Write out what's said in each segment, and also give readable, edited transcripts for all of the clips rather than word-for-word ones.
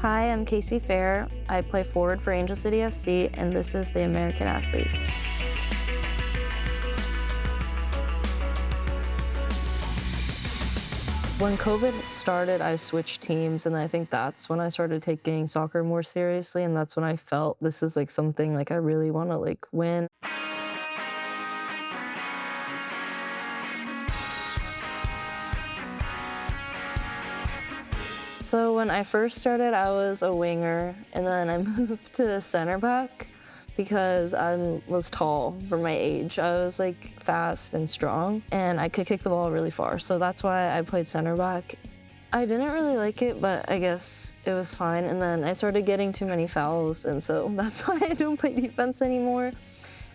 Hi, I'm Phair. I play forward for Angel City FC, and this is the American Athlete. When COVID started, I switched teams, and I think that's when I started taking soccer more seriously, and that's when I felt this is like something like I really want to like win. So when I first started, I was a winger, and then I moved to center back because I was tall for my age. I was like fast and strong, and I could kick the ball really far. So that's why I played center back. I didn't really like it, but I guess it was fine. And then I started getting too many fouls, and so that's why I don't play defense anymore.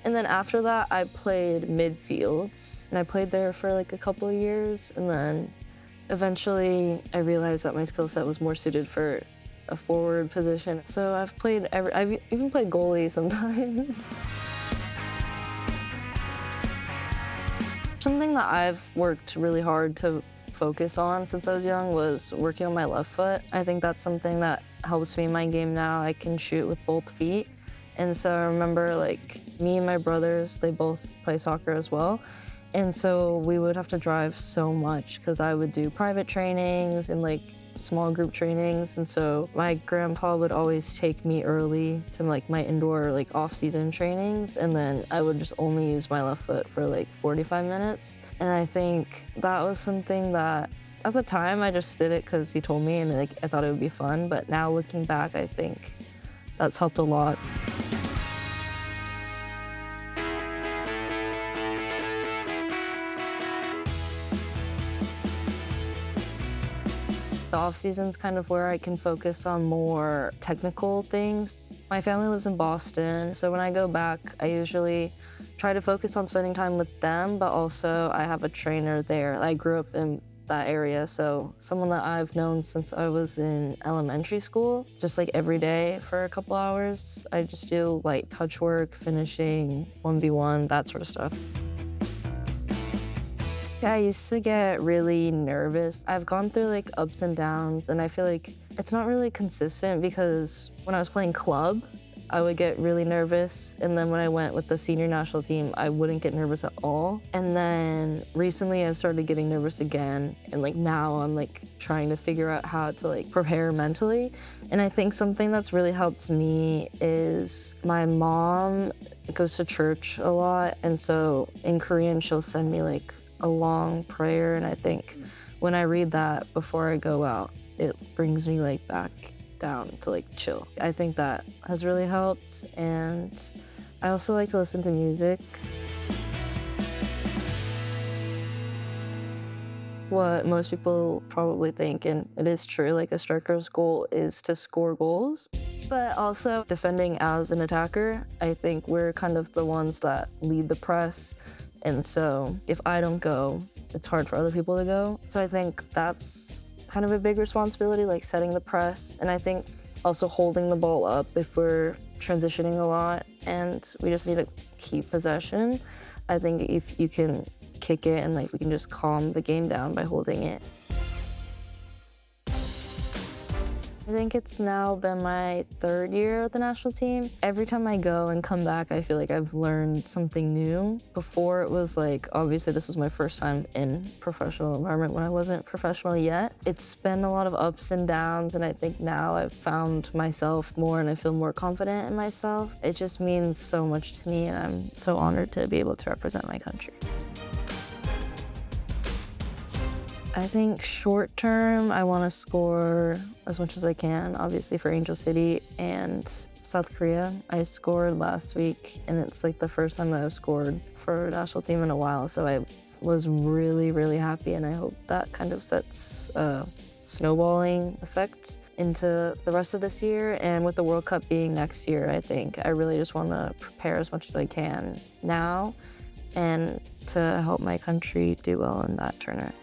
And then after that, I played midfield, and I played there for like a couple of years, and then eventually, I realized that my skill set was more suited for a forward position. So I've even played goalie sometimes. Something that I've worked really hard to focus on since I was young was working on my left foot. I think that's something that helps me in my game now. I can shoot with both feet. And so I remember like me and my brothers, they both play soccer as well. And so we would have to drive so much because I would do private trainings and like small group trainings. And so my grandpa would always take me early to like my indoor like off-season trainings. And then I would just only use my left foot for like 45 minutes. And I think that was something that at the time I just did it because he told me and like I thought it would be fun. But now looking back, I think that's helped a lot. The off-season's kind of where I can focus on more technical things. My family lives in Boston, so when I go back, I usually try to focus on spending time with them, but also I have a trainer there. I grew up in that area, so someone that I've known since I was in elementary school, just like every day for a couple hours. I just do like touch work, finishing, 1v1, that sort of stuff. Yeah, I used to get really nervous. I've gone through like ups and downs, and I feel like it's not really consistent because when I was playing club, I would get really nervous. And then when I went with the senior national team, I wouldn't get nervous at all. And then recently I've started getting nervous again. And like now I'm like trying to figure out how to like prepare mentally. And I think something that's really helped me is my mom goes to church a lot. And so in Korean, she'll send me like a long prayer, and I think when I read that before I go out, it brings me like back down to like chill. I think that has really helped, and I also like to listen to music. What most people probably think, and it is true, like a striker's goal is to score goals, but also defending as an attacker. I think we're kind of the ones that lead the press. And so if I don't go, it's hard for other people to go. So I think that's kind of a big responsibility, like setting the press. And I think also holding the ball up if we're transitioning a lot and we just need to keep possession. I think if you can kick it and like we can just calm the game down by holding it. I think it's now been my third year with the national team. Every time I go and come back, I feel like I've learned something new. Before it was like, obviously this was my first time in professional environment when I wasn't professional yet. It's been a lot of ups and downs, and I think now I've found myself more and I feel more confident in myself. It just means so much to me, and I'm so honored to be able to represent my country. I think short term, I want to score as much as I can, obviously for Angel City and South Korea. I scored last week, and it's like the first time that I've scored for a national team in a while. So I was really, really happy, and I hope that kind of sets a snowballing effect into the rest of this year. And with the World Cup being next year, I think I really just want to prepare as much as I can now and to help my country do well in that tournament.